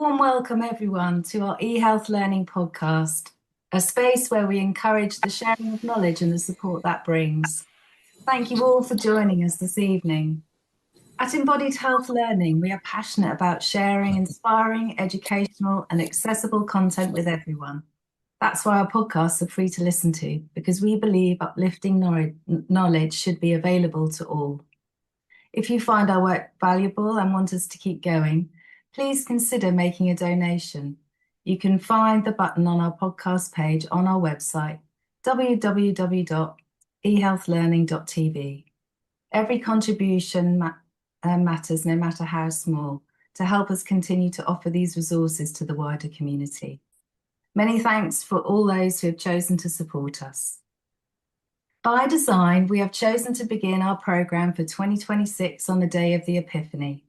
Warm welcome, everyone, to our eHealth Learning podcast, a space where we encourage the sharing of knowledge and the support that brings. Thank you all for joining us this evening. At Embodied Health Learning, we are passionate about sharing inspiring, educational, and accessible content with everyone. That's why our podcasts are free to listen to, because we believe uplifting knowledge should be available to all. If you find our work valuable and want us to keep going, please consider making a donation. You can find the button on our podcast page on our website, www.ehealthlearning.tv. Every contribution matters, no matter how small, to help us continue to offer these resources to the wider community. Many thanks for all those who have chosen to support us. By design, we have chosen to begin our programme for 2026 on the day of the Epiphany.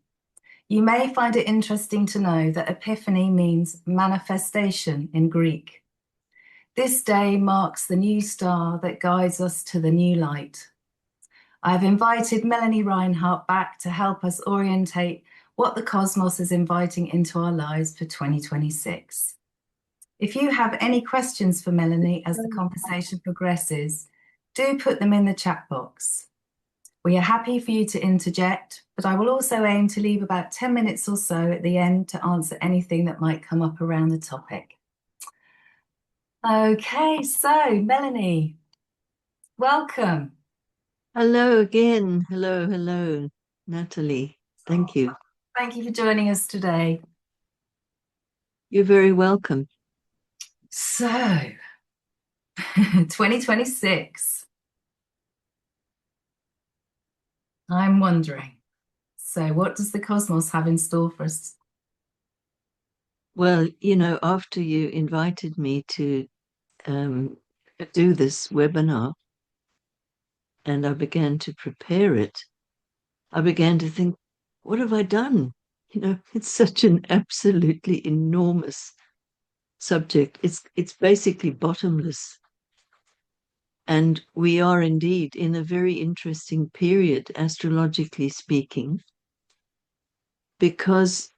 You may find it interesting to know that Epiphany means manifestation in Greek. This day marks the new star that guides us to the new light. I have invited Melanie Reinhart back to help us orientate what the cosmos is inviting into our lives for 2026. If you have any questions for Melanie as the conversation progresses, do put them in the chat box. We are happy for you to interject, but I will also aim to leave about 10 minutes or so at the end to answer anything that might come up around the topic. Okay, so Melanie, welcome. Hello again. Hello, Natalie. Thank you. Thank you for joining us today. You're very welcome. So, 2026. I'm wondering, so what does the cosmos have in store for us? Well, after you invited me to do this webinar and I began to prepare it, I began to think, what have I done? It's such an absolutely enormous subject. It's basically bottomless. And we are indeed in a very interesting period, astrologically speaking, because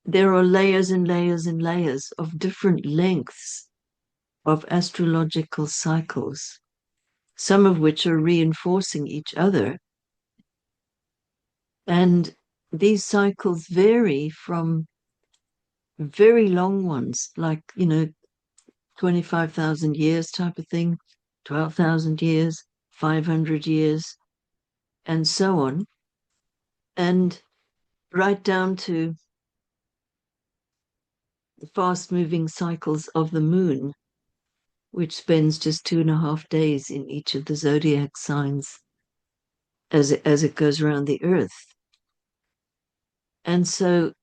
there are layers and layers and layers of different lengths of astrological cycles, some of which are reinforcing each other. And these cycles vary from very long ones, like, 25,000 years type of thing, 12,000 years, 500 years, and so on, and right down to the fast-moving cycles of the moon, which spends just 2.5 days in each of the zodiac signs as it goes around the earth. And so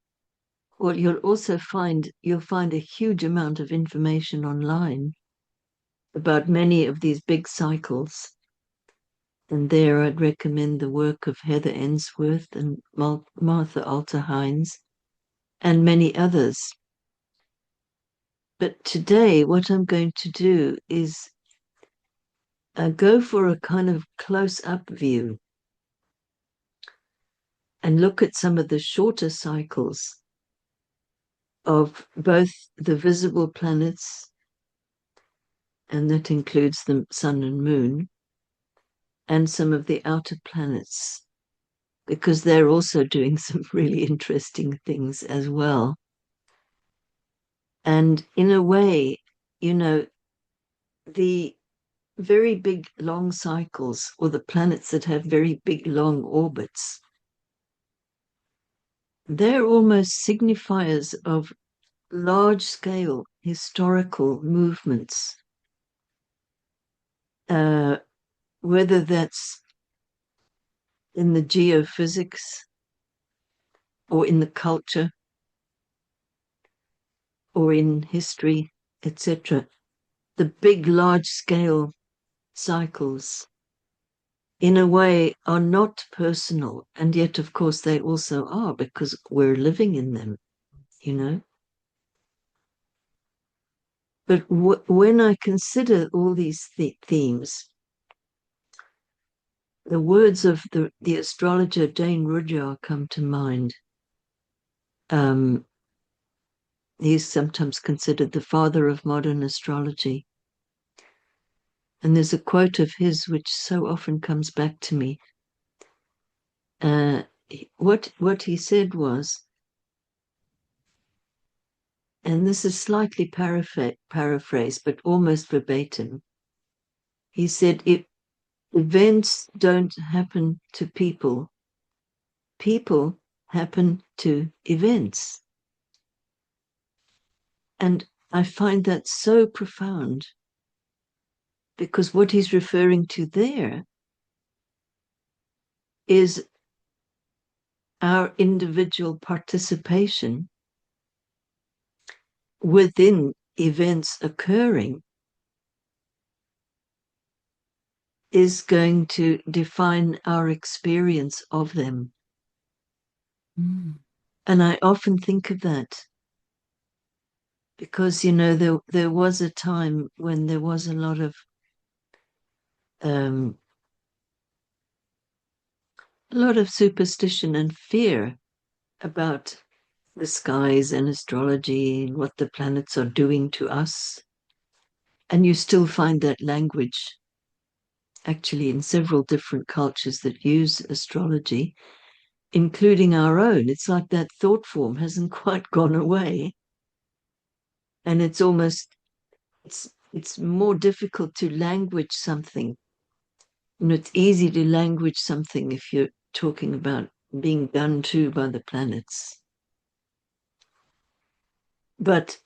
what you'll find a huge amount of information online about many of these big cycles. And there I'd recommend the work of Heather Ensworth and Martha Alter Hines and many others. But today what I'm going to do is go for a kind of close-up view and look at some of the shorter cycles of both the visible planets, and that includes the sun and moon, and some of the outer planets, because they're also doing some really interesting things as well. And in a way, the very big long cycles, or the planets that have very big long orbits, they're almost signifiers of large-scale historical movements, whether that's in the geophysics or in the culture or in history, etc. The big, large-scale cycles, in a way, are not personal, and yet, of course, they also are, because we're living in them, But when I consider all these themes, the words of the astrologer Jane Rudyard come to mind. he's sometimes considered the father of modern astrology. And there's a quote of his which so often comes back to me. What he said was, and this is slightly paraphrased, but almost verbatim. He said, if events don't happen to people, people happen to events. And I find that so profound, because what he's referring to there is our individual participation within events occurring is going to define our experience of them. Mm. And I often think of that because, you know, there was a time when there was a lot of superstition and fear about the skies and astrology and what the planets are doing to us. And you still find that language actually in several different cultures that use astrology, including our own. It's like that thought form hasn't quite gone away. And it's almost, it's more difficult to language something. You know, it's easy to language something if you're talking about being done to by the planets. But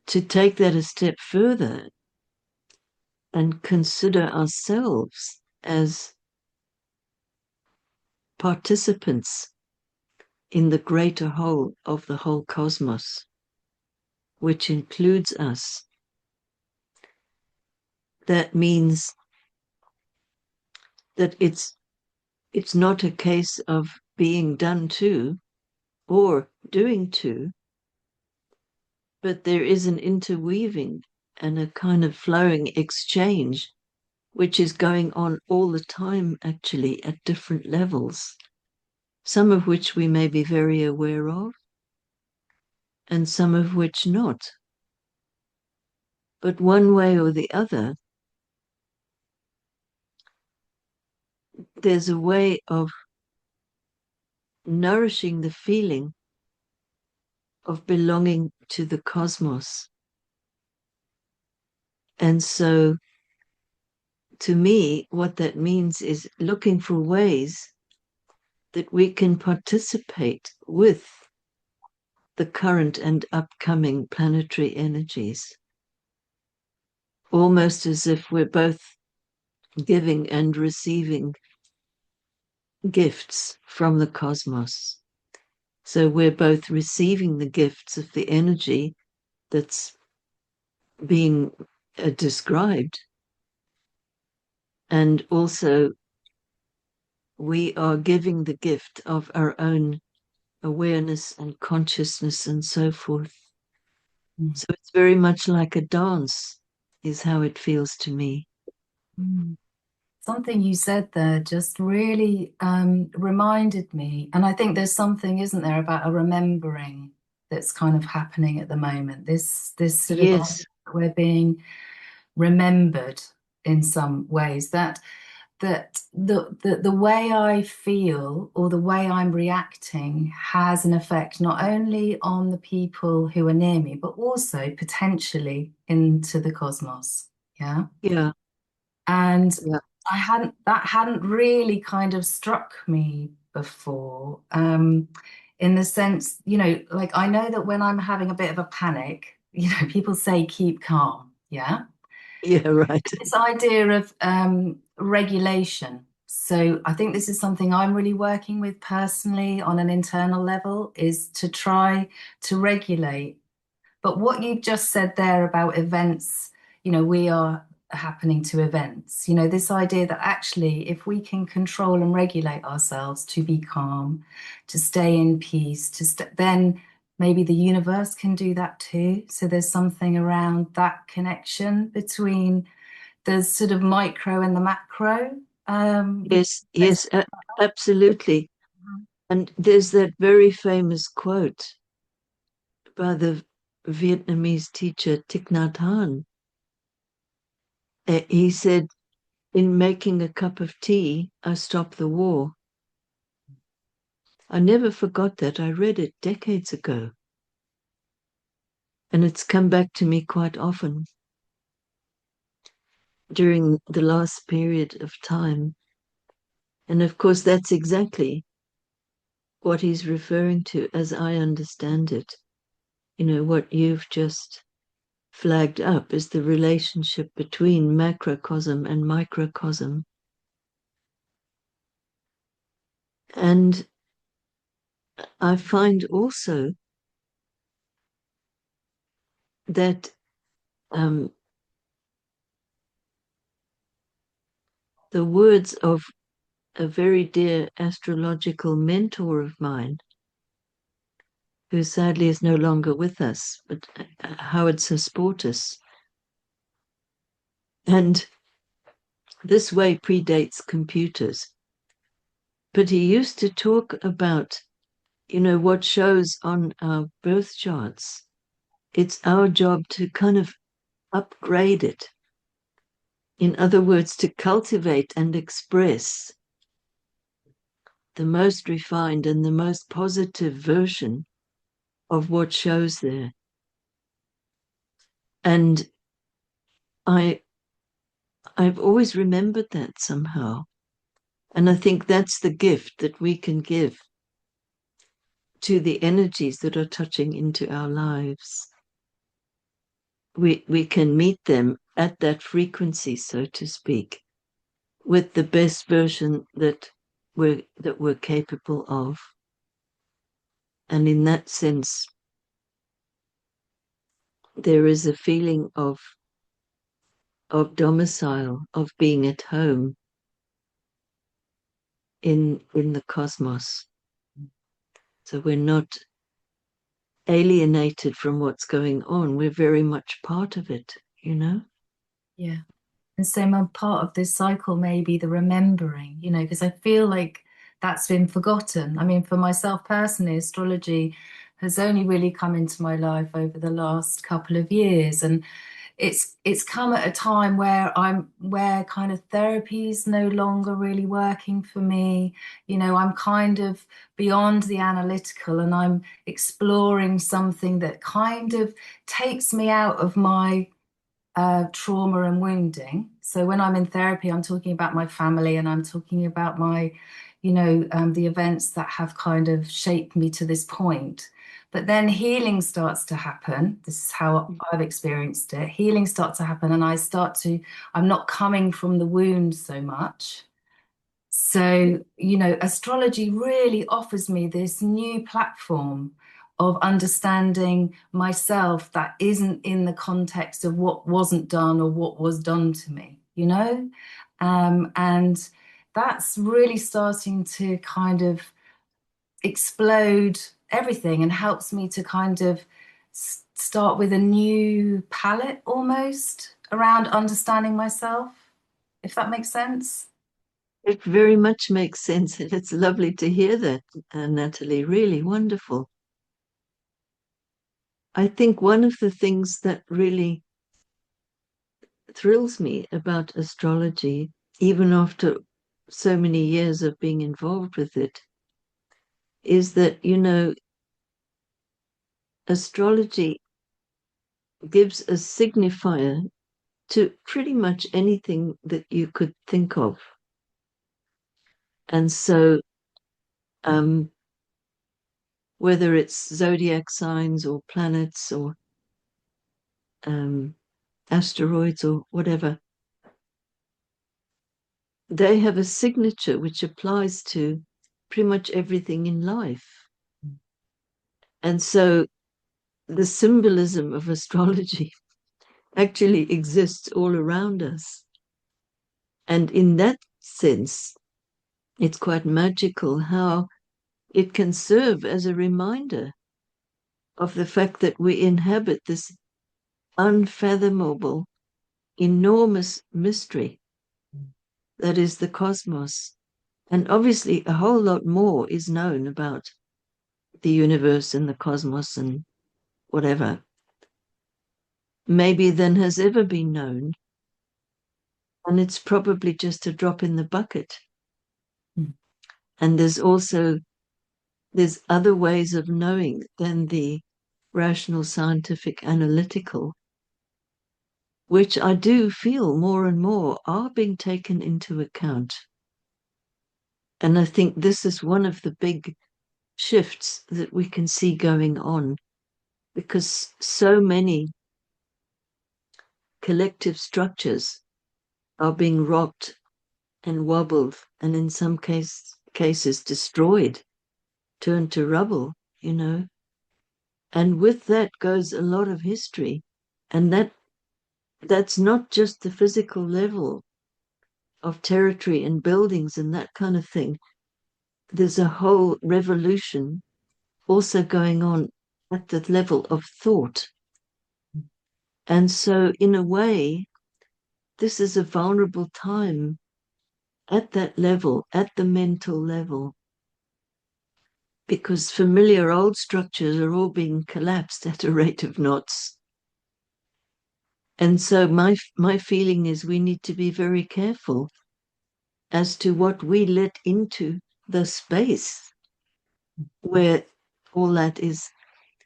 to take that a step further and consider ourselves as participants in the greater whole of the whole cosmos, which includes us, that means that it's not a case of being done to or doing to, but there is an interweaving and a kind of flowing exchange which is going on all the time, actually, at different levels, some of which we may be very aware of, and some of which not. But one way or the other, there's a way of nourishing the feeling of belonging to the cosmos. And so, to me, what that means is looking for ways that we can participate with the current and upcoming planetary energies, almost as if we're both giving and receiving gifts from the cosmos. So we're both receiving the gifts of the energy that's being described, and also we are giving the gift of our own awareness and consciousness and so forth. Mm. So it's very much like a dance, is how it feels to me. Mm. Something you said there just really reminded me, and I think there's something, isn't there, about a remembering that's kind of happening at the moment. This sort of Yes, we're being remembered in some ways. That the way I feel or the way I'm reacting has an effect not only on the people who are near me, but also potentially into the cosmos. Yeah. yeah, And yeah, that hadn't really kind of struck me before, in the sense, like I know that when I'm having a bit of a panic, people say keep calm, yeah? yeah, right. This idea of regulation. So I think this is something I'm really working with personally on an internal level, is to try to regulate. But what you've just said there about events, we are happening to events, this idea that actually if we can control and regulate ourselves to be calm, to stay in peace, then maybe the universe can do that too. So there's something around that connection between the sort of micro and the macro. Yes, yes, absolutely. And there's that very famous quote by the Vietnamese teacher Thich Nhat Hanh. He said, in making a cup of tea, I stop the war. I never forgot that. I read it decades ago. And it's come back to me quite often during the last period of time. And of course, that's exactly what he's referring to, as I understand it. You know, what you've just flagged up is the relationship between macrocosm and microcosm. And I find also that the words of a very dear astrological mentor of mine, who sadly is no longer with us, but Howard Susportus. And this way predates computers. But he used to talk about, you know, what shows on our birth charts. It's our job to kind of upgrade it. In other words, to cultivate and express the most refined and the most positive version of what shows there. And I've always remembered that somehow. And I think that's the gift that we can give to the energies that are touching into our lives. We can meet them at that frequency, so to speak, with the best version that we're capable of. And in that sense, there is a feeling of domicile, of being at home in the cosmos. So we're not alienated from what's going on. We're very much part of it, you know? Yeah. And so my part of this cycle may be the remembering, you know, because I feel like that's been forgotten. I mean, for myself personally, astrology has only really come into my life over the last couple of years. And it's come at a time where kind of therapy's no longer really working for me. You know, I'm kind of beyond the analytical and I'm exploring something that kind of takes me out of my trauma and wounding. So when I'm in therapy, I'm talking about my family and I'm talking about my, the events that have kind of shaped me to this point. But then healing starts to happen. This is how I've experienced it. Healing starts to happen, and I'm not coming from the wound so much. So, astrology really offers me this new platform of understanding myself that isn't in the context of what wasn't done or what was done to me, and that's really starting to kind of explode everything and helps me to kind of start with a new palette almost around understanding myself, if that makes sense. It very much makes sense, and it's lovely to hear that, Natalie. Really wonderful. I think one of the things that really thrills me about astrology, even after so many years of being involved with it, is that, astrology gives a signifier to pretty much anything that you could think of. And so, whether it's zodiac signs or planets or asteroids or whatever, they have a signature which applies to pretty much everything in life. And so the symbolism of astrology actually exists all around us. And in that sense, it's quite magical how it can serve as a reminder of the fact that we inhabit this unfathomable, enormous mystery that is the cosmos. And obviously, a whole lot more is known about the universe and the cosmos and whatever, maybe than has ever been known. And it's probably just a drop in the bucket. Mm. And there's other ways of knowing than the rational, scientific, analytical, which I do feel more and more are being taken into account. And I think this is one of the big shifts that we can see going on, because so many collective structures are being rocked and wobbled, and in some cases destroyed, turned to rubble, you know. And with that goes a lot of history. And that's not just the physical level of territory and buildings and that kind of thing. There's a whole revolution also going on at the level of thought. And so, in a way, this is a vulnerable time at that level, at the mental level, because familiar old structures are all being collapsed at a rate of knots. And so my feeling is we need to be very careful as to what we let into the space where all that is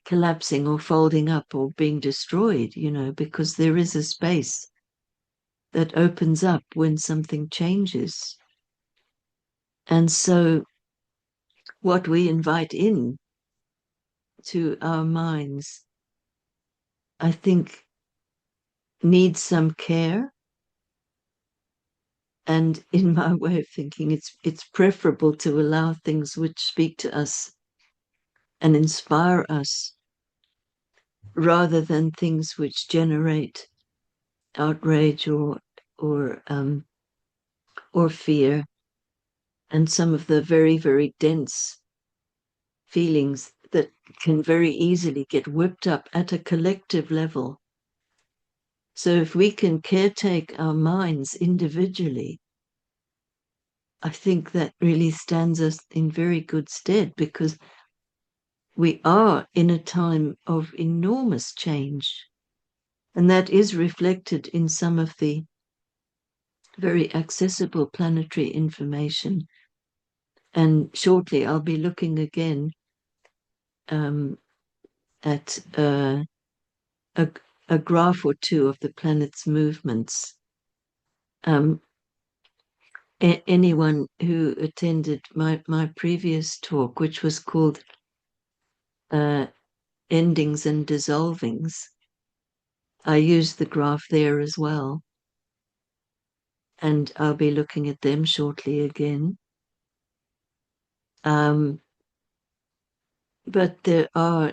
collapsing or folding up or being destroyed, you know, because there is a space that opens up when something changes. And so what we invite in to our minds, I think, needs some care. And in my way of thinking, it's preferable to allow things which speak to us and inspire us rather than things which generate outrage or fear, and some of the very, very dense feelings that can very easily get whipped up at a collective level. So if we can caretake our minds individually, I think that really stands us in very good stead, because we are in a time of enormous change. And that is reflected in some of the very accessible planetary information. And shortly I'll be looking again at a graph or two of the planet's movements. Anyone who attended my previous talk, which was called Endings and Dissolvings, I used the graph there as well. And I'll be looking at them shortly again. But there are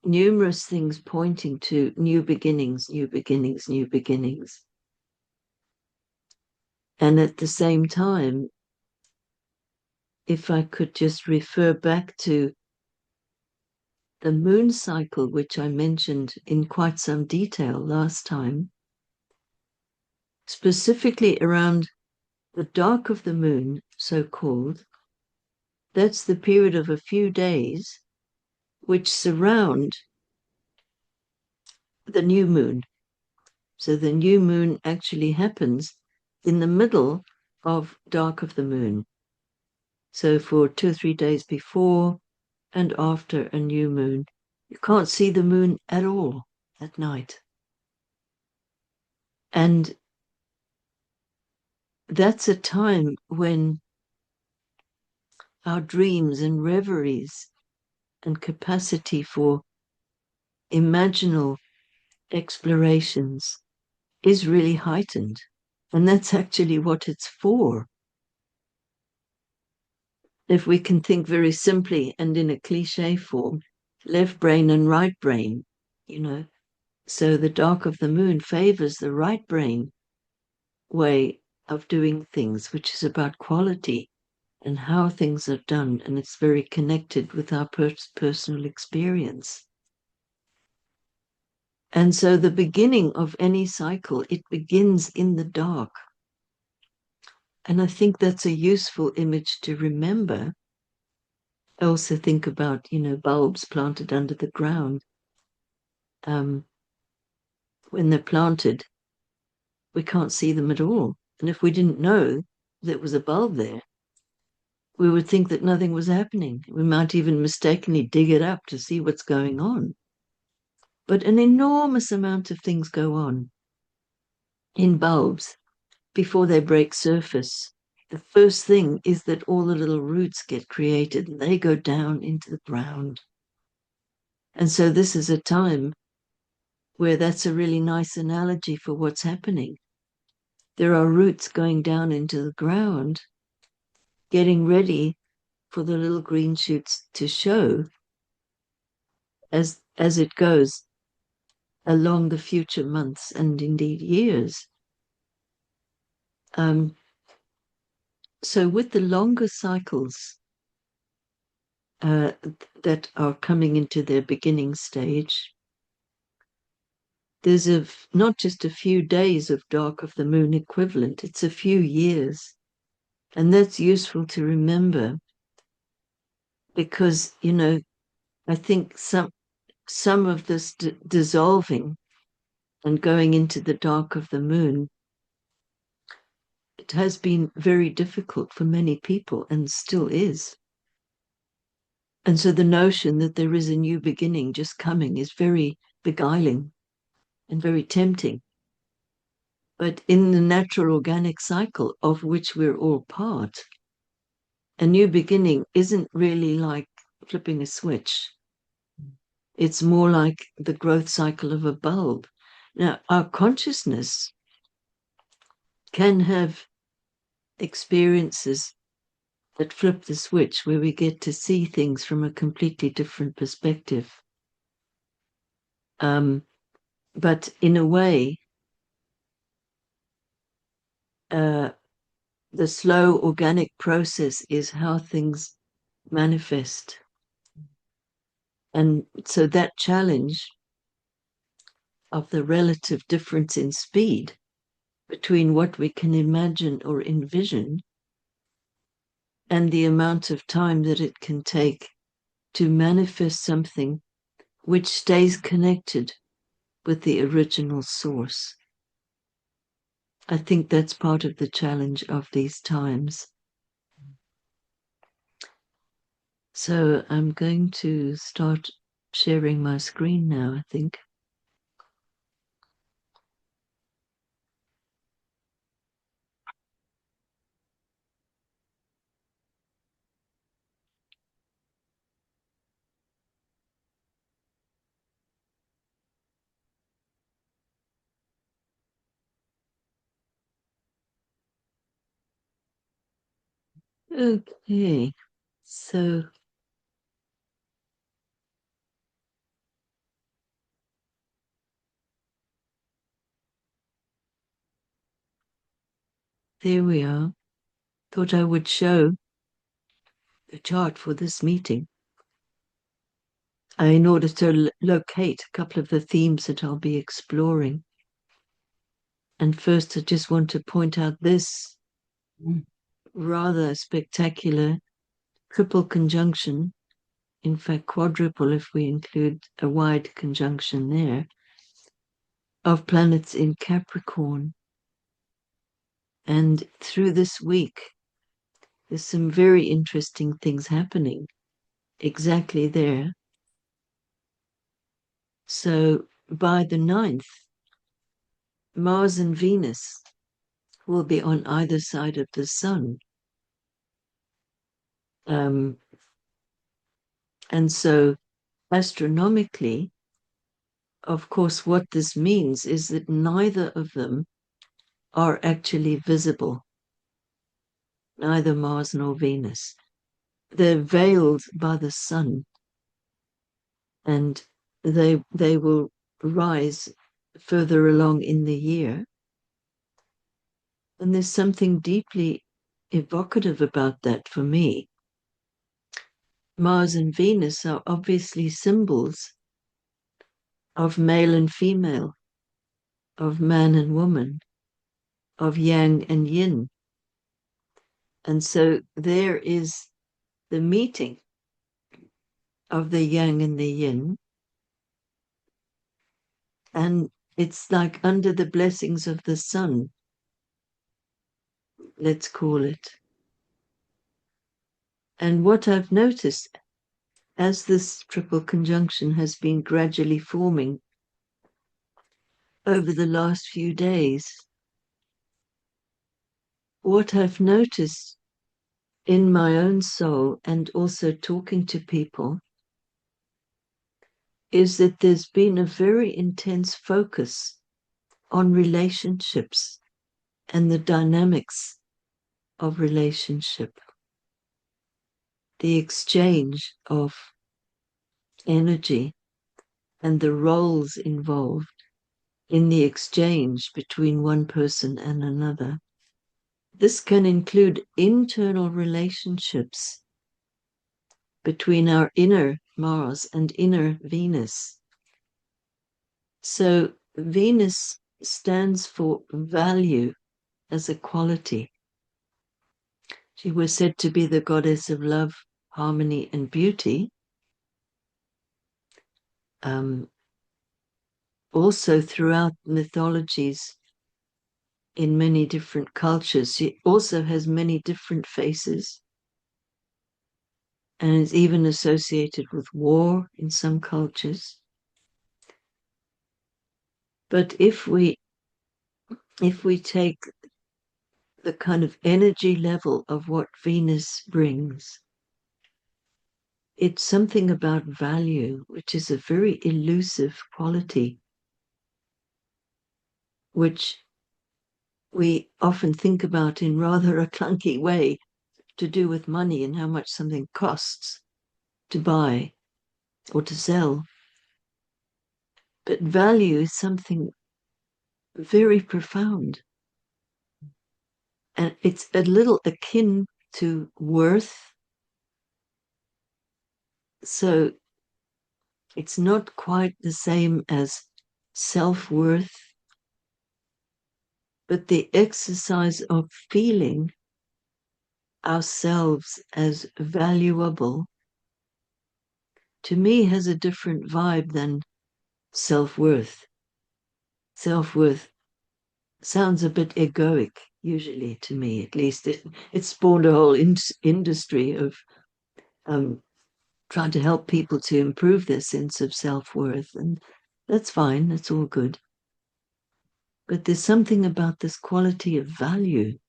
numerous things pointing to new beginnings, new beginnings, new beginnings. And at the same time, if I could just refer back to the moon cycle, which I mentioned in quite some detail last time, specifically around the dark of the moon, so-called, that's the period of a few days which surround the new moon. So the new moon actually happens in the middle of dark of the moon. So for 2 or 3 days before and after a new moon, you can't see the moon at all at night. And that's a time when our dreams and reveries and capacity for imaginal explorations is really heightened. And that's actually what it's for. If we can think very simply and in a cliche form, left brain and right brain, you know, so the dark of the moon favors the right brain way of doing things, which is about quality and how things are done, and it's very connected with our personal experience. And so the beginning of any cycle, it begins in the dark. And I think that's a useful image to remember. I also think about, bulbs planted under the ground. when they're planted, we can't see them at all. And if we didn't know there was a bulb there, we would think that nothing was happening. We might even mistakenly dig it up to see what's going on. But an enormous amount of things go on in bulbs before they break surface. The first thing is that all the little roots get created and they go down into the ground. And so this is a time where that's a really nice analogy for what's happening. There are roots going down into the ground, getting ready for the little green shoots to show as it goes along the future months and indeed years. So with the longer cycles that are coming into their beginning stage, there's not just a few days of dark of the moon equivalent, it's a few years. And that's useful to remember because, I think some of this dissolving and going into the dark of the moon, it has been very difficult for many people and still is. And so the notion that there is a new beginning just coming is very beguiling and very tempting. But in the natural organic cycle of which we're all part, a new beginning isn't really like flipping a switch. It's more like the growth cycle of a bulb. Now, our consciousness can have experiences that flip the switch where we get to see things from a completely different perspective. But in a way, the slow organic process is how things manifest. And so that challenge of the relative difference in speed between what we can imagine or envision and the amount of time that it can take to manifest something which stays connected with the original source. I think that's part of the challenge of these times. So I'm going to start sharing my screen now, I think. Okay, so there we are. Thought I would show the chart for this meeting in order to locate a couple of the themes that I'll be exploring. And first, I just want to point out this rather spectacular triple conjunction, in fact quadruple if we include a wide conjunction there, of planets in Capricorn. And through this week, there's some very interesting things happening exactly there. So by the 9th, Mars and Venus will be on either side of the sun. And so astronomically, of course, what this means is that neither of them are actually visible, neither Mars nor Venus. They're veiled by the sun, and they will rise further along in the year. And there's something deeply evocative about that for me. Mars and Venus are obviously symbols of male and female, of man and woman, of yang and yin. And so there is the meeting of the yang and the yin, And it's like under the blessings of the sun, let's call it. And what I've noticed as this triple conjunction has been gradually forming over the last few days, what I've noticed in my own soul and also talking to people is that there's been a very intense focus on relationships and the dynamics of relationship, the exchange of energy and the roles involved in the exchange between one person and another. This can include internal relationships between our inner Mars and inner Venus. So Venus stands for value as a quality. She was said to be the goddess of love, harmony, and beauty. Also throughout mythologies in many different cultures, she also has many different faces and is even associated with war in some cultures. But if we take the kind of energy level of what Venus brings, it's something about value, which is a very elusive quality, which we often think about in rather a clunky way, to do with money and how much something costs to buy or to sell. But value is something very profound. And it's a little akin to worth. So it's not quite the same as self-worth, but the exercise of feeling ourselves as valuable, to me, has a different vibe than self-worth. Self-worth sounds a bit egoic, usually, to me, at least. It spawned a whole industry of trying to help people to improve their sense of self-worth, and that's fine, that's all good. But there's something about this quality of value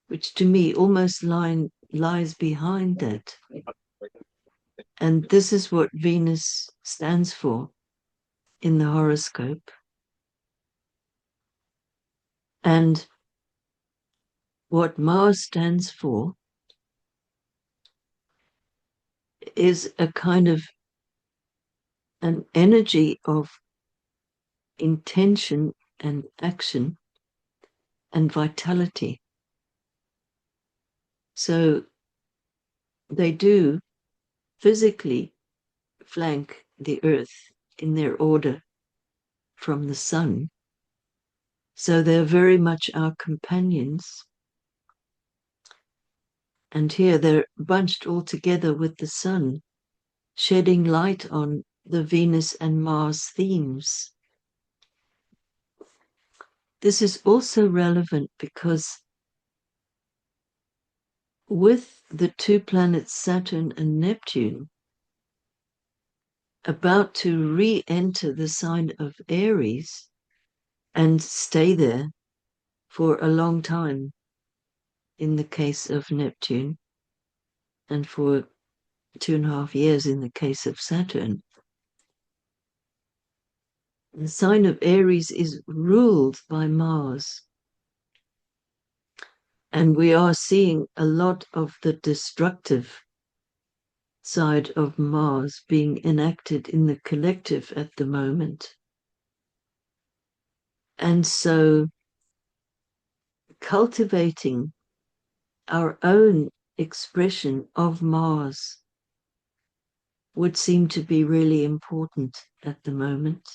which to me almost lies behind that. And this is what Venus stands for in the horoscope. And what Mars stands for is a kind of an energy of intention and action and vitality. So they do physically flank the Earth in their order from the sun. So they're very much our companions. And here they're bunched all together with the sun, shedding light on the Venus and Mars themes. This is also relevant because with the two planets Saturn and Neptune about to re-enter the sign of Aries and stay there for a long time in the case of Neptune, and for 2.5 years in the case of Saturn. The sign of Aries is ruled by Mars. And we are seeing a lot of the destructive side of Mars being enacted in the collective at the moment. And so cultivating our own expression of Mars would seem to be really important at the moment.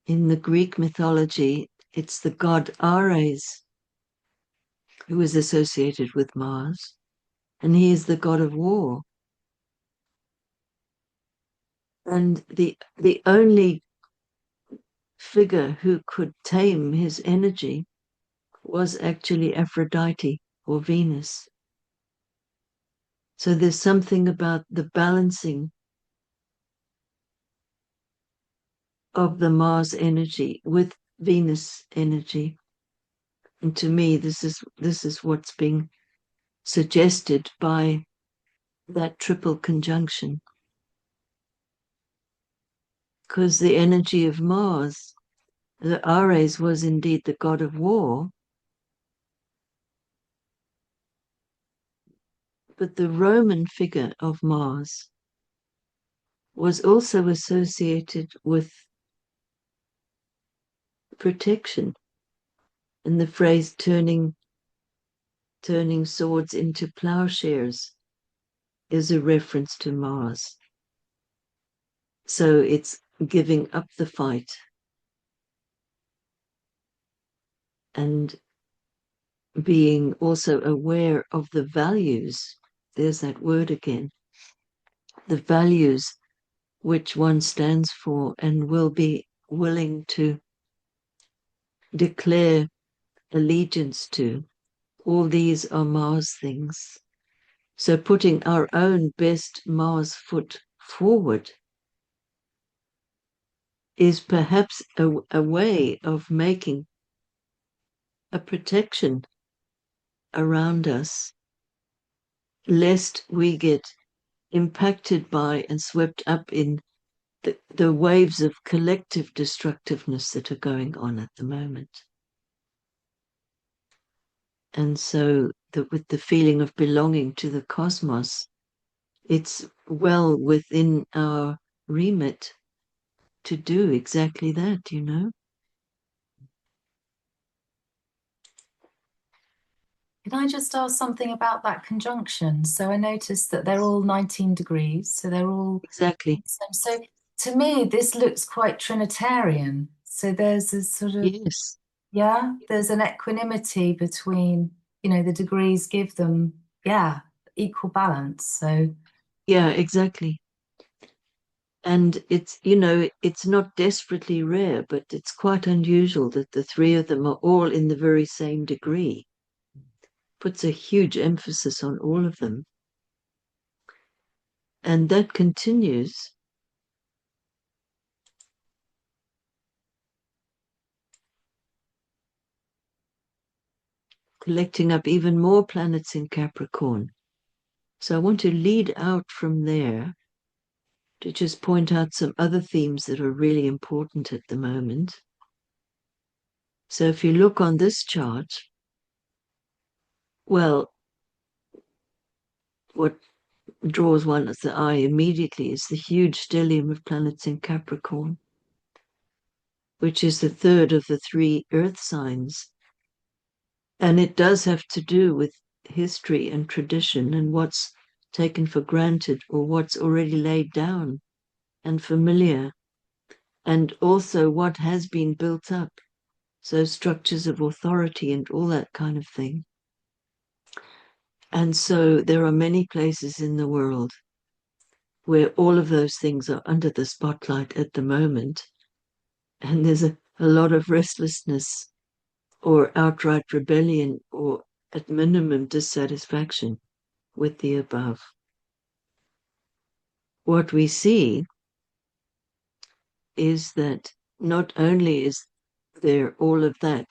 In the Greek mythology, it's the god Ares who is associated with Mars, and he is the god of war. And the only figure who could tame his energy was actually Aphrodite or Venus. So there's something about the balancing of the Mars energy with Venus energy. And to me, this is what's being suggested by that triple conjunction. Because the energy of Mars, the Ares was indeed the god of war, but the Roman figure of Mars was also associated with protection. And the phrase turning swords into plowshares is a reference to Mars. So it's giving up the fight and being also aware of the values. There's that word again. The values which one stands for and will be willing to declare allegiance to. All these are Mars things. So putting our own best Mars foot forward is perhaps a way of making a protection around us, lest we get impacted by and swept up in the waves of collective destructiveness that are going on at the moment. And so with the feeling of belonging to the cosmos, it's well within our remit to do exactly that, you know? Can I just ask something about that conjunction? So I noticed that they're all 19 degrees, so they're all Exactly. so to me this looks quite Trinitarian. So there's a sort of Yes. there's an equanimity between, the degrees give them, equal balance. So Yeah, exactly. And it's not desperately rare, but it's quite unusual that the three of them are all in the very same degree. Puts a huge emphasis on all of them. And that continues. Collecting up even more planets in Capricorn. So I want to lead out from there to just point out some other themes that are really important at the moment. So if you look on this chart, well, what draws one's eye immediately is the huge stellium of planets in Capricorn, which is the third of the three earth signs. And it does have to do with history and tradition and what's taken for granted or what's already laid down and familiar, and also what has been built up. So structures of authority and all that kind of thing. And so there are many places in the world where all of those things are under the spotlight at the moment. And there's a lot of restlessness or outright rebellion or at minimum dissatisfaction with the above. What we see is that not only is there all of that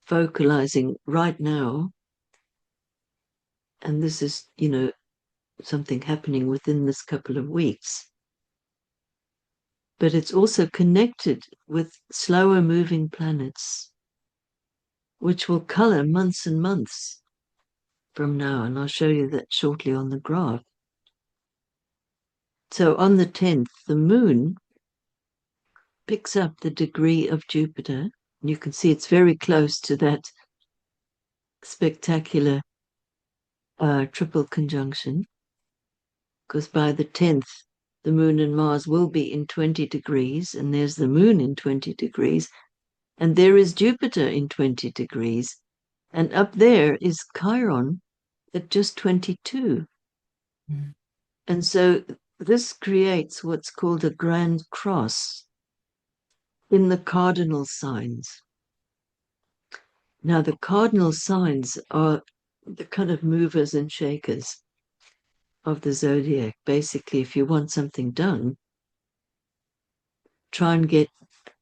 focalizing right now, and this is, something happening within this couple of weeks, but it's also connected with slower moving planets, which will color months and months from now, and I'll show you that shortly on the graph. So on the 10th, the moon picks up the degree of Jupiter, and you can see it's very close to that spectacular triple conjunction, because by the 10th, the moon and Mars will be in 20 degrees, and there's the moon in 20 degrees, and there is Jupiter in 20 degrees, and up there is Chiron at just 22. And so this creates what's called a grand cross in the cardinal signs. Now, the cardinal signs are the kind of movers and shakers of the zodiac. Basically, if you want something done, try and get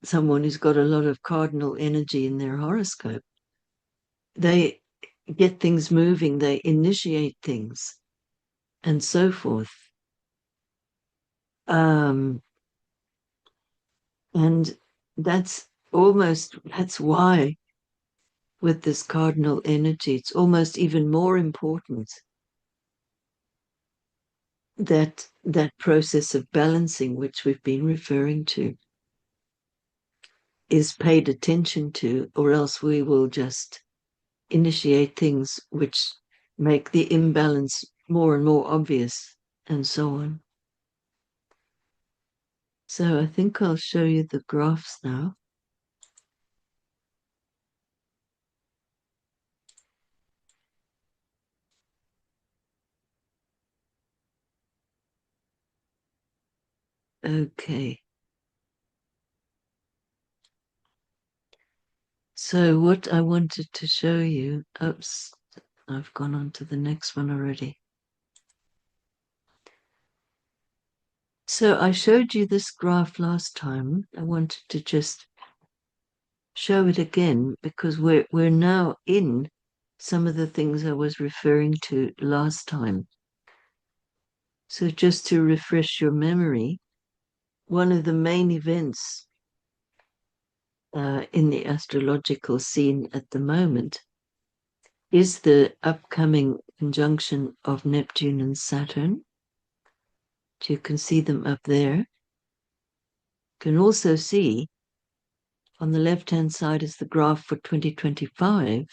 someone who's got a lot of cardinal energy in their horoscope. They get things moving, they initiate things, and so forth. And that's why with this cardinal energy, it's almost even more important that process of balancing, which we've been referring to, is paid attention to, or else we will just initiate things which make the imbalance more and more obvious, and so on. So I think I'll show you the graphs now. Okay. So what I wanted to show you, oops, I've gone on to the next one already. So I showed you this graph last time. I wanted to just show it again because we're now in some of the things I was referring to last time. So just to refresh your memory, one of the main events in the astrological scene at the moment is the upcoming conjunction of Neptune and Saturn. You can see them up there. You can also see on the left-hand side is the graph for 2025. You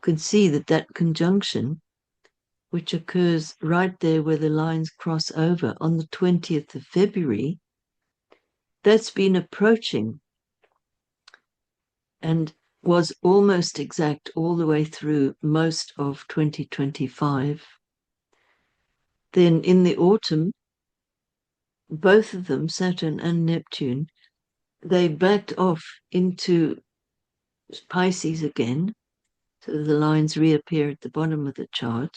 can see that conjunction, which occurs right there where the lines cross over on the 20th of February, that's been approaching and was almost exact all the way through most of 2025. Then in the autumn, both of them, Saturn and Neptune, they backed off into Pisces again, so the lines reappear at the bottom of the chart.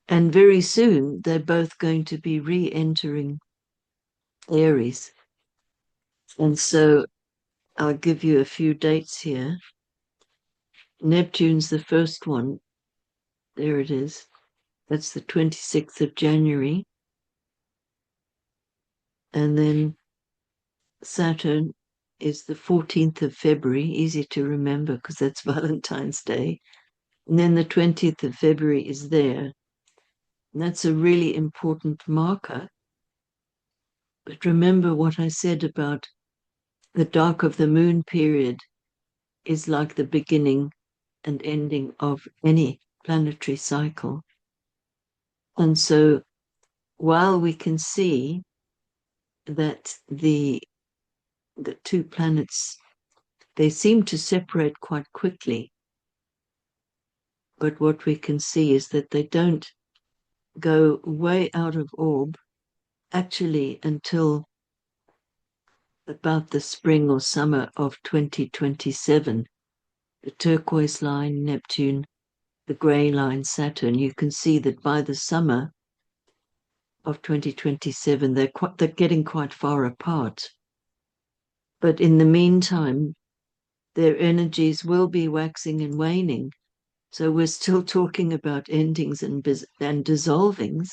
And very soon, they're both going to be re-entering Aries. And so I'll give you a few dates here. Neptune's the first one. There it is. That's the 26th of January. And then Saturn is the 14th of February, easy to remember because that's Valentine's Day. And then the 20th of February is there. And that's a really important marker. But remember what I said about the dark of the moon period is like the beginning and ending of any planetary cycle. And so while we can see that the two planets, they seem to separate quite quickly, but what we can see is that they don't go way out of orb actually until about the spring or summer of 2027. The turquoise line, Neptune, the grey line, Saturn, you can see that by the summer of 2027, they're getting quite far apart. But in the meantime, their energies will be waxing and waning. So we're still talking about endings and dissolvings,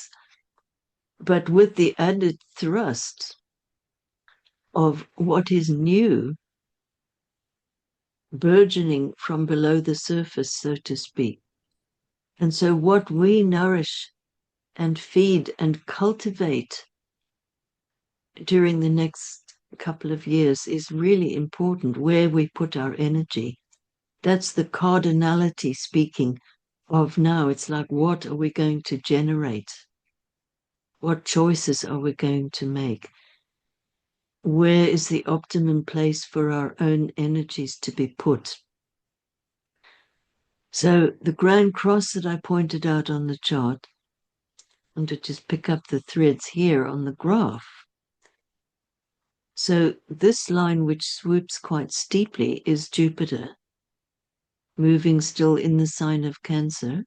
but with the added thrust of what is new burgeoning from below the surface, so to speak. And so what we nourish and feed and cultivate during the next couple of years is really important, where we put our energy. That's the cardinality speaking of now. It's like, what are we going to generate? What choices are we going to make? Where is the optimum place for our own energies to be put? So the Grand Cross that I pointed out on the chart and to just pick up the threads here on the graph. So this line, which swoops quite steeply, is Jupiter, moving still in the sign of Cancer.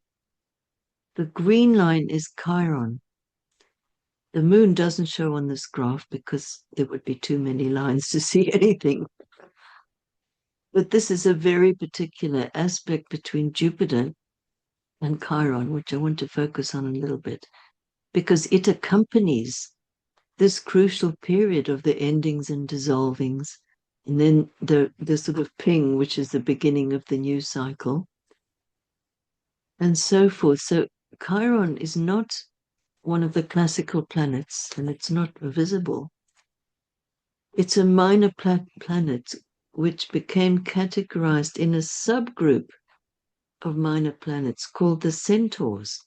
The green line is Chiron. The moon doesn't show on this graph because there would be too many lines to see anything. But this is a very particular aspect between Jupiter and Chiron, which I want to focus on a little bit, because it accompanies this crucial period of the endings and dissolvings, and then the sort of ping, which is the beginning of the new cycle, and so forth. So Chiron is not one of the classical planets, and it's not visible. It's a minor planet which became categorized in a subgroup of minor planets called the Centaurs.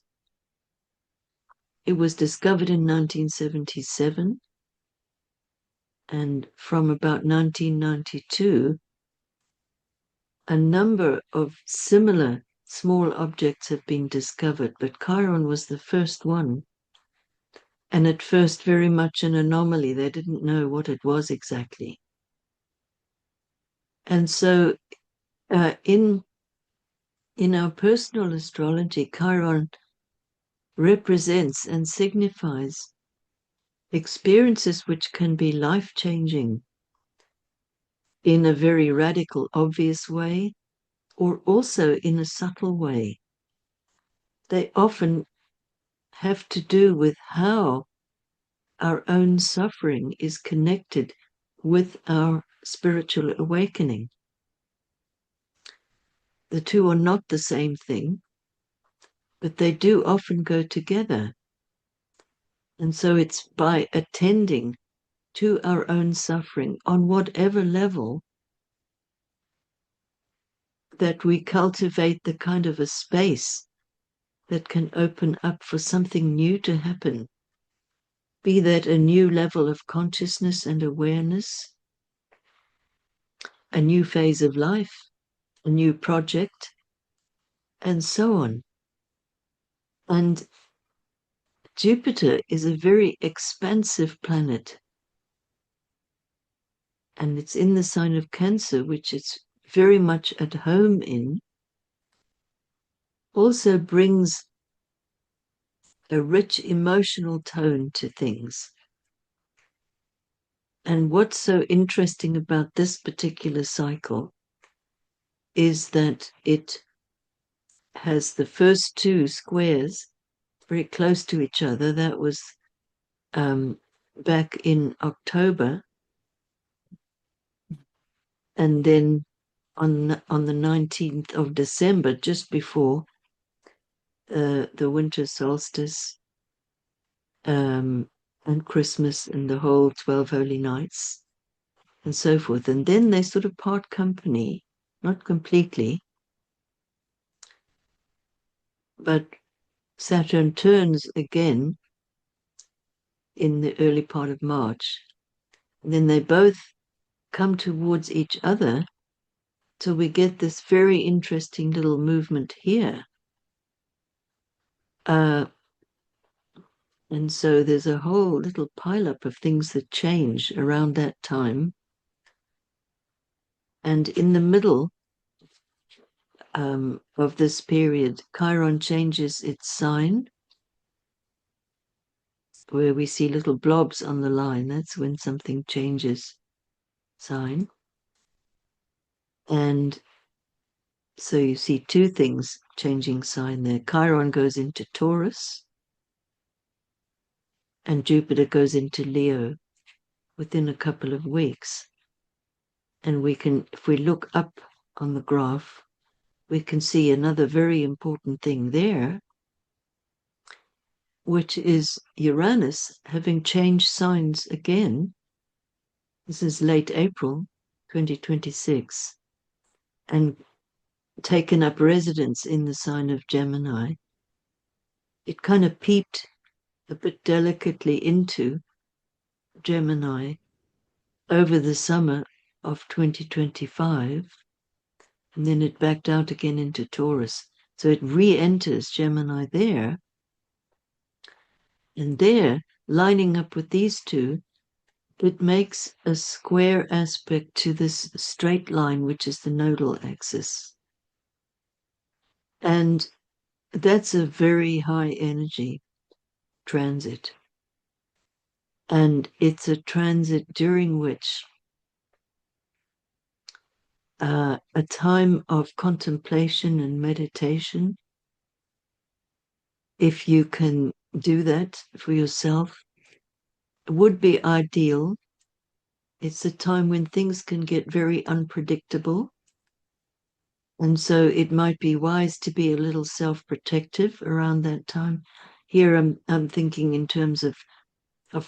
It was discovered in 1977, and from about 1992, a number of similar small objects have been discovered, but Chiron was the first one. And at first, very much an anomaly. They didn't know what it was exactly. And so in our personal astrology, Chiron represents and signifies experiences which can be life-changing in a very radical, obvious way, or also in a subtle way. They often have to do with how our own suffering is connected with our spiritual awakening. The two are not the same thing, but they do often go together. And so it's by attending to our own suffering on whatever level that we cultivate the kind of a space that can open up for something new to happen, be that a new level of consciousness and awareness, a new phase of life, a new project, and so on. And Jupiter is a very expansive planet, and it's in the sign of Cancer, which it's very much at home in, also brings a rich emotional tone to things. And what's so interesting about this particular cycle is that it has the first two squares very close to each other. That was back in October. And then on the 19th of December, just before the winter solstice and Christmas and the whole 12 Holy Nights and so forth. And then they sort of part company, not completely, but Saturn turns again in the early part of March. And then they both come towards each other till we get this very interesting little movement here. And so there's a whole little pileup of things that change around that time. And in the middle of this period, Chiron changes its sign, where we see little blobs on the line. That's when something changes sign. And so you see two things changing sign there. Chiron goes into Taurus, and Jupiter goes into Leo within a couple of weeks. And we can, if we look up on the graph, we can see another very important thing there, which is Uranus having changed signs again. This is late April 2026, and taken up residence in the sign of Gemini. It kind of peeped a bit delicately into Gemini over the summer of 2025, and then it backed out again into Taurus. So it re-enters Gemini there. And there, lining up with these two, it makes a square aspect to this straight line, which is the nodal axis. And that's a very high energy transit. And it's a transit during which a time of contemplation and meditation, if you can do that for yourself, would be ideal. It's a time when things can get very unpredictable. And so it might be wise to be a little self-protective around that time. Here I'm thinking in terms of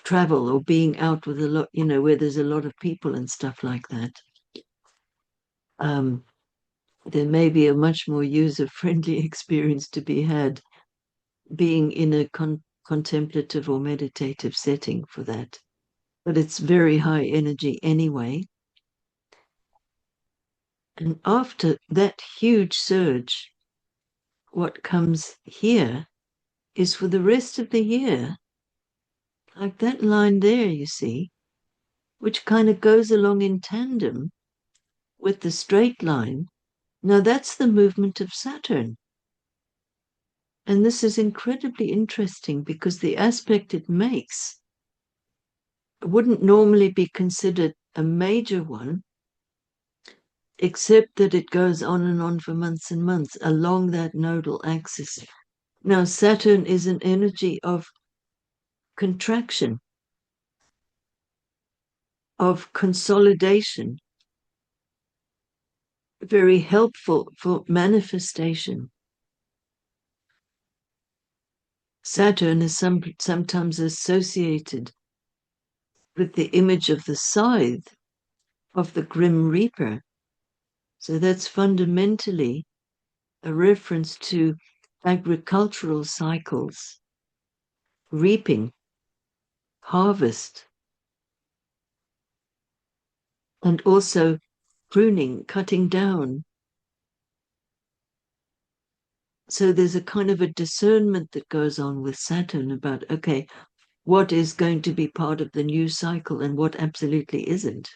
travel or being out with a lot, where there's a lot of people and stuff like that. There may be a much more user-friendly experience to be had being in a contemplative or meditative setting for that. But it's very high energy anyway. And after that huge surge, what comes here is for the rest of the year, like that line there, you see, which kind of goes along in tandem with the straight line. Now that's the movement of Saturn. And this is incredibly interesting because the aspect it makes wouldn't normally be considered a major one, except that it goes on and on for months and months along that nodal axis. Now, Saturn is an energy of contraction, of consolidation, very helpful for manifestation. Saturn is sometimes associated with the image of the scythe of the grim reaper. So that's fundamentally a reference to agricultural cycles, reaping, harvest, and also pruning, cutting down. So there's a kind of a discernment that goes on with Saturn about, okay, what is going to be part of the new cycle and what absolutely isn't.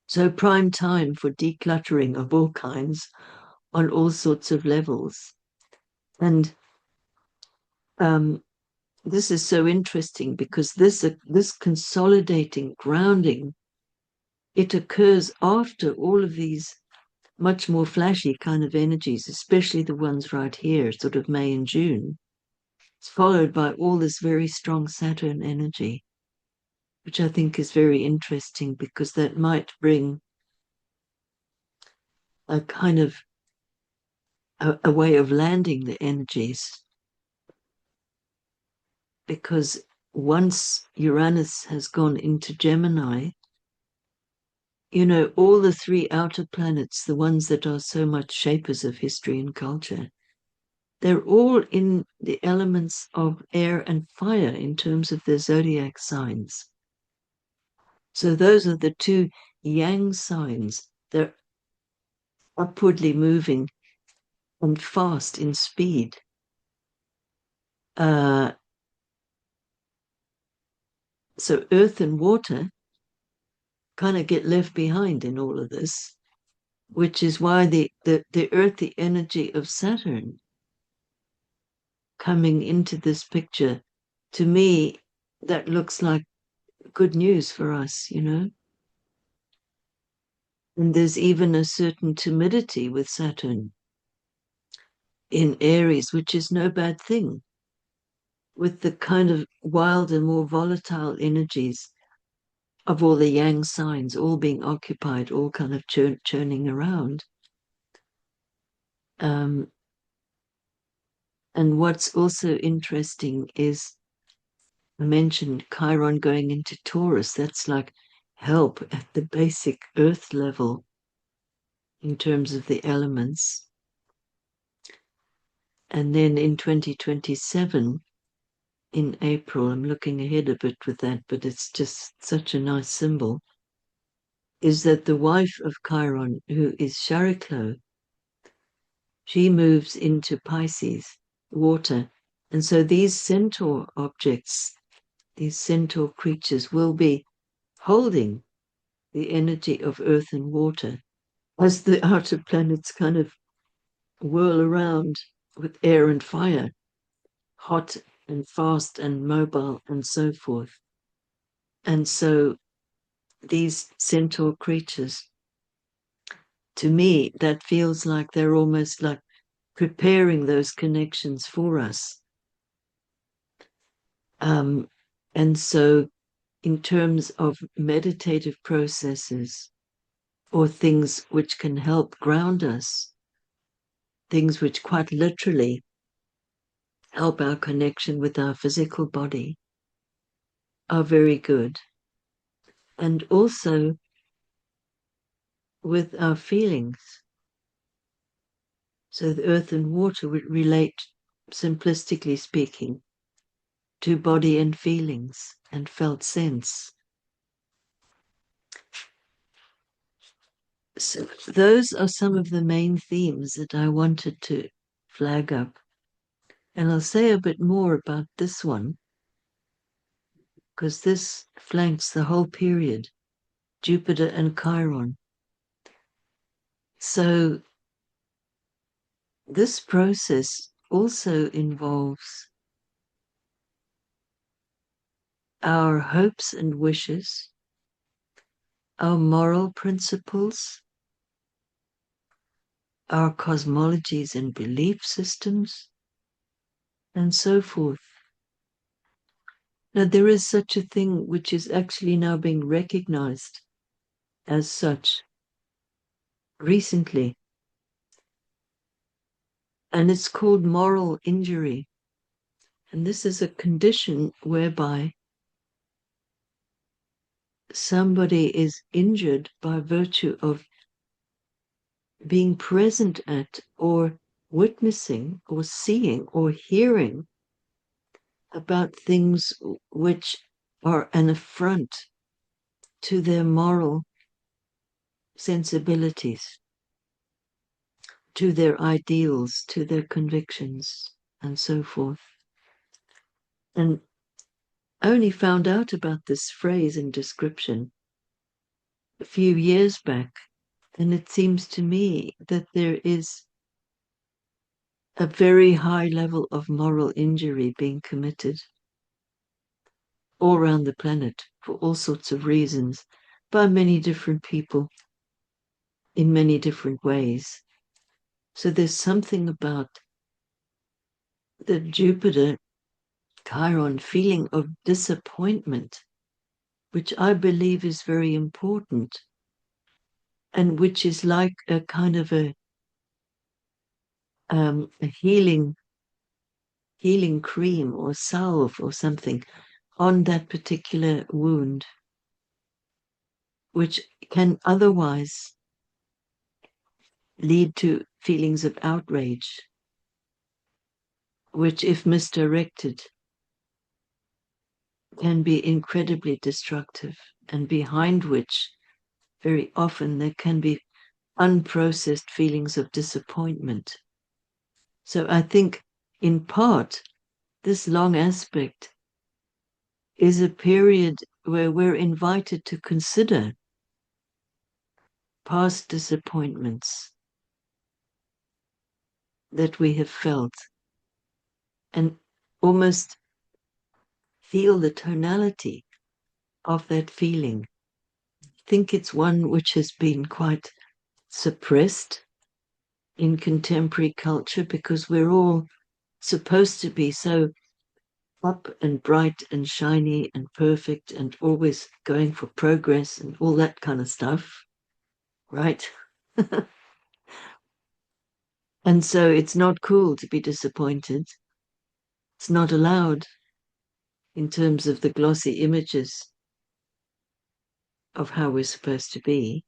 So prime time for decluttering of all kinds on all sorts of levels. And this is so interesting because this consolidating, grounding, it occurs after all of these much more flashy kind of energies, especially the ones right here, sort of May and June. It's followed by all this very strong Saturn energy, which I think is very interesting because that might bring a kind of a way of landing the energies. Because once Uranus has gone into Gemini, all the three outer planets, the ones that are so much shapers of history and culture, they're all in the elements of air and fire in terms of their zodiac signs. So those are the two yang signs. They're upwardly moving and fast in speed. So earth and water kind of get left behind in all of this, which is why the earthy energy of Saturn coming into this picture, to me, that looks like good news for us, And there's even a certain timidity with Saturn in Aries, which is no bad thing, with the kind of wild and more volatile energies of all the yang signs, all being occupied, all kind of churning around. And what's also interesting is, I mentioned Chiron going into Taurus. That's like help at the basic earth level in terms of the elements. And then in 2027, in April, I'm looking ahead a bit with that, but it's just such a nice symbol, is that the wife of Chiron, who is Chariklo, she moves into Pisces, water, And so these centaur objects, these centaur creatures, will be holding the energy of earth and water as the outer planets kind of whirl around with air and fire, hot and fast and mobile and so forth. And so these centaur creatures, to me, that feels like they're almost like preparing those connections for us. And so in terms of meditative processes or things which can help ground us, things which quite literally help our connection with our physical body, are very good. And also with our feelings. So the earth and water would relate, simplistically speaking, to body and feelings and felt sense. So those are some of the main themes that I wanted to flag up. And I'll say a bit more about this one, because this flanks the whole period, Jupiter and Chiron. So this process also involves our hopes and wishes, our moral principles, our cosmologies and belief systems, and so forth. Now, there is such a thing which is actually now being recognized as such recently, and it's called moral injury. And this is a condition whereby somebody is injured by virtue of being present at or witnessing or seeing or hearing about things which are an affront to their moral sensibilities, to their ideals, to their convictions, and so forth. And I only found out about this phrase and description a few years back, and it seems to me that there is a very high level of moral injury being committed all around the planet for all sorts of reasons by many different people in many different ways. So there's something about the Jupiter Chiron feeling of disappointment, which I believe is very important, and which is like a kind of a healing cream or salve or something on that particular wound, which can otherwise lead to feelings of outrage, which, if misdirected, can be incredibly destructive, and behind which very often there can be unprocessed feelings of disappointment. So I think, in part, this long aspect is a period where we're invited to consider past disappointments that we have felt and almost feel the tonality of that feeling. I think it's one which has been quite suppressed in contemporary culture because we're all supposed to be so up and bright and shiny and perfect and always going for progress and all that kind of stuff, right? And so it's not cool to be disappointed. It's not allowed in terms of the glossy images of how we're supposed to be.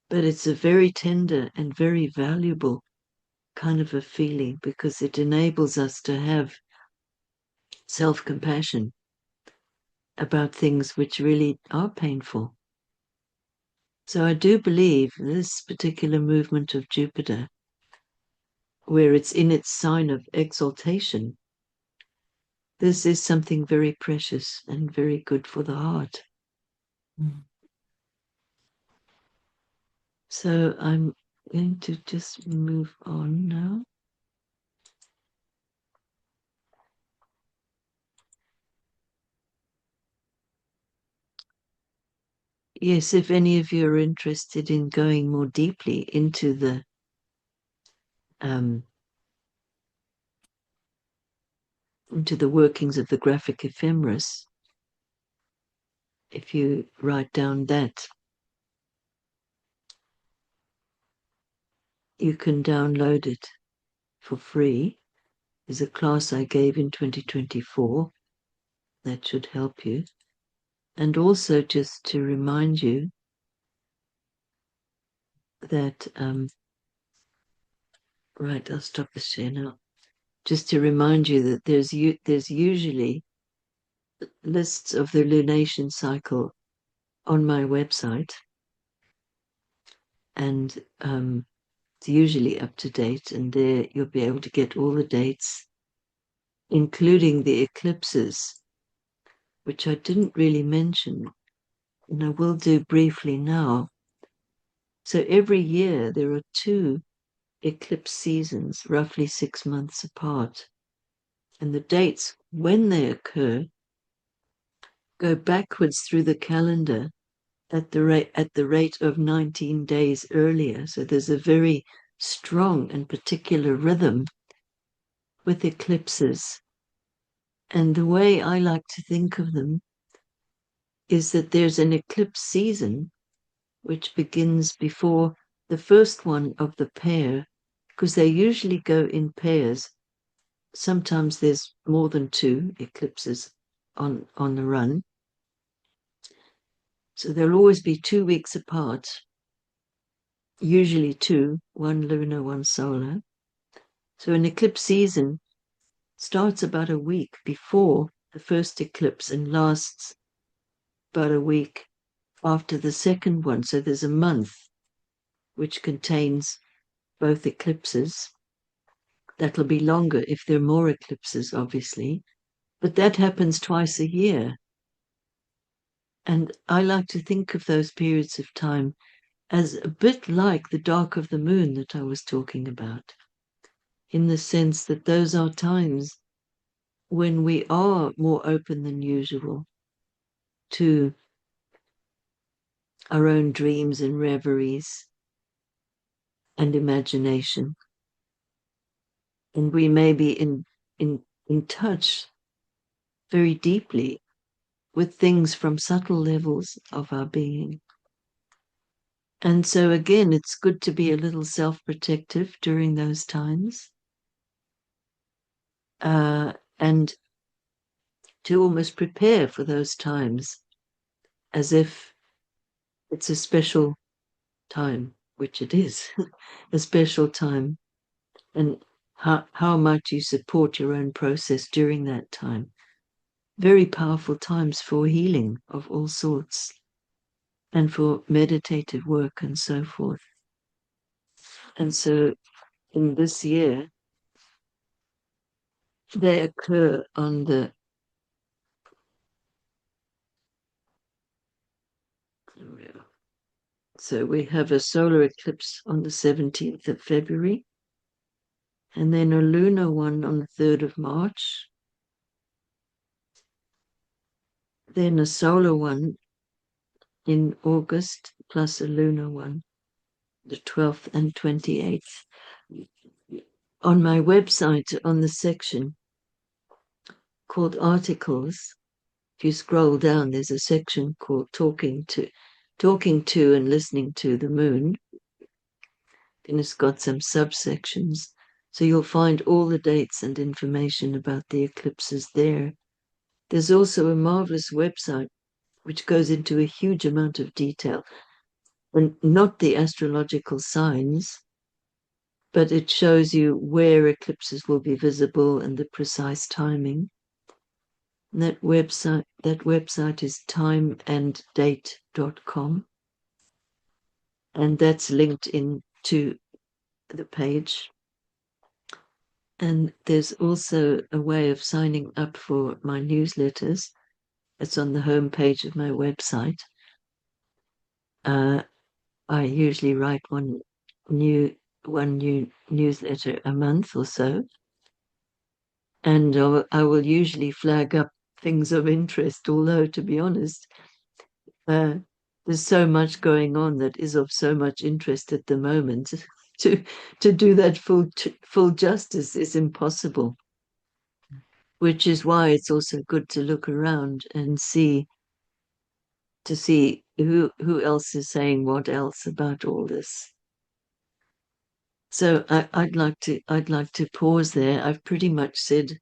But it's a very tender and very valuable kind of a feeling because it enables us to have self-compassion about things which really are painful. So I do believe this particular movement of Jupiter, where it's in its sign of exaltation, this is something very precious and very good for the heart. So I'm going to just move on now. Yes, if any of you are interested in going more deeply into the workings of the graphic ephemeris, if you write down that, you can download it for free. There's a class I gave in 2024 that should help you. And also just to remind you that, right, I'll stop the share now. Just to remind you that there's usually lists of the lunation cycle on my website, and it's usually up to date, and there you'll be able to get all the dates, including the eclipses, which I didn't really mention, and I will do briefly now. So every year there are 2 eclipse seasons, roughly 6 months apart, and the dates when they occur go backwards through the calendar at the rate of 19 days earlier. So there's a very strong and particular rhythm with eclipses. And the way I like to think of them is that there's an eclipse season which begins before the first one of the pair, because they usually go in pairs. Sometimes there's more than 2 eclipses on the run. So there'll always be 2 weeks apart, usually 2, one lunar, one solar. So an eclipse season starts about a week before the first eclipse and lasts about a week after the second one. So there's a month which contains both eclipses. That'll be longer if there are more eclipses, obviously, but that happens twice a year. And I like to think of those periods of time as a bit like the dark of the moon that I was talking about, in the sense that those are times when we are more open than usual to our own dreams and reveries and imagination. And we may be in touch very deeply with things from subtle levels of our being. And so again, it's good to be a little self-protective during those times, and to almost prepare for those times as if it's a special time, which it is, a special time. And how might you support your own process during that time? Very powerful times for healing of all sorts and for meditative work and so forth. And so in this year, they occur on the So we have a solar eclipse on the 17th of February, and then a lunar one on the 3rd of March, then a solar one in August, plus a lunar one, the 12th and 28th. On my website, on the section called Articles, if you scroll down, there's a section called Talking to and Listening to the Moon. And it's got some subsections. So you'll find all the dates and information about the eclipses there. There's also a marvelous website which goes into a huge amount of detail, and not the astrological signs, but it shows you where eclipses will be visible and the precise timing. And that website is timeanddate.com, and that's linked into the page. And there's also a way of signing up for my newsletters. It's on the homepage of my website. I usually write one new newsletter a month or so, and I will usually flag up things of interest. Although, to be honest, there's so much going on that is of so much interest at the moment. To do that full justice is impossible. Which is why it's also good to look around and see who else is saying what else about all this. So I'd like to pause there. I've pretty much said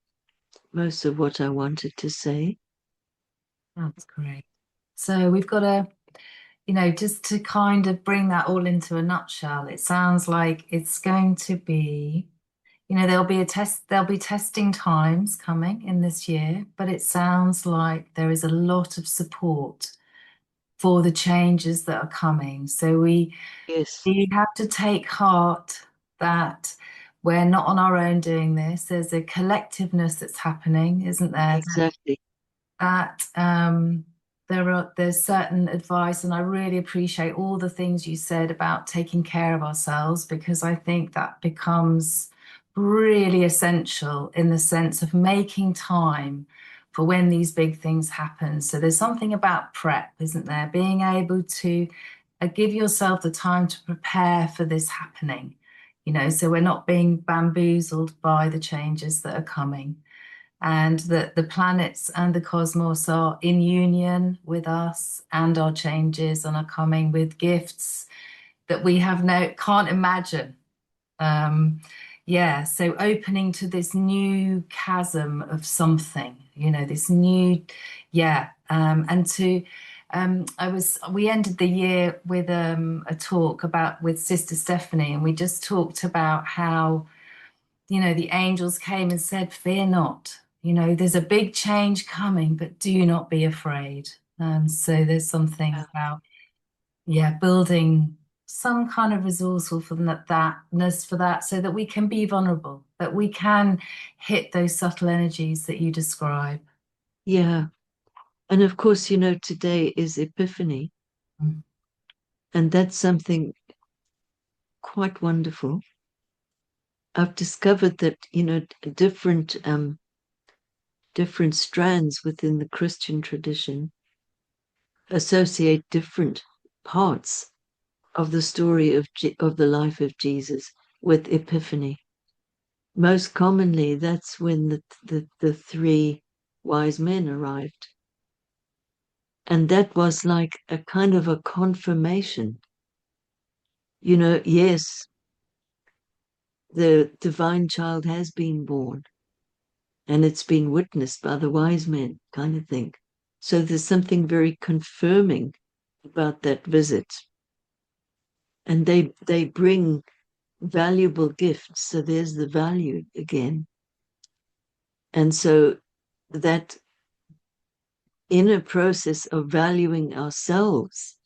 most of what I wanted to say. That's great. So we've got just to kind of bring that all into a nutshell, it sounds like it's going to be, there'll be testing times coming in this year, but it sounds like there is a lot of support for the changes that are coming. So Yes, we have to take heart that we're not on our own doing this. There's a collectiveness that's happening, isn't there? exactly. That there's certain advice, and I really appreciate all the things you said about taking care of ourselves, because I think that becomes really essential in the sense of making time for when these big things happen. So there's something about prep, isn't there? Being able to give yourself the time to prepare for this happening, so we're not being bamboozled by the changes that are coming, and that the planets and the cosmos are in union with us and our changes, and are coming with gifts that we can't imagine. Yeah, so opening to this new chasm of something, this new, yeah, and to we ended the year with a talk with Sister Stephanie, and we just talked about how the angels came and said, "Fear not. There's a big change coming, but do not be afraid." So there's something about, yeah, building some kind of resourceful for thatness for that, so that we can be vulnerable, that we can hit those subtle energies that you describe. Yeah. And of course, today is Epiphany, Mm. and that's something quite wonderful. I've discovered that, different strands within the Christian tradition associate different parts of the story of the life of Jesus with Epiphany. Most commonly, that's when the three wise men arrived. And that was like a kind of a confirmation. Yes, the divine child has been born, and it's been witnessed by the wise men, kind of thing. So there's something very confirming about that visit. And they bring valuable gifts. So there's the value again. And so that inner process of valuing ourselves,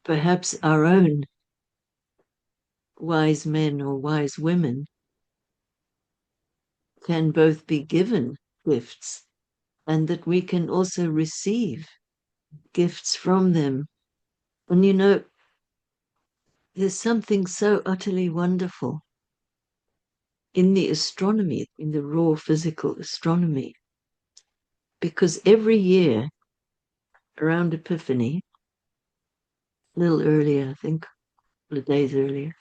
perhaps our own wise men or wise women, can both be given gifts, and that we can also receive gifts from them. And there's something so utterly wonderful in the astronomy, in the raw physical astronomy, because every year around Epiphany, a little earlier, I think, a couple of days earlier,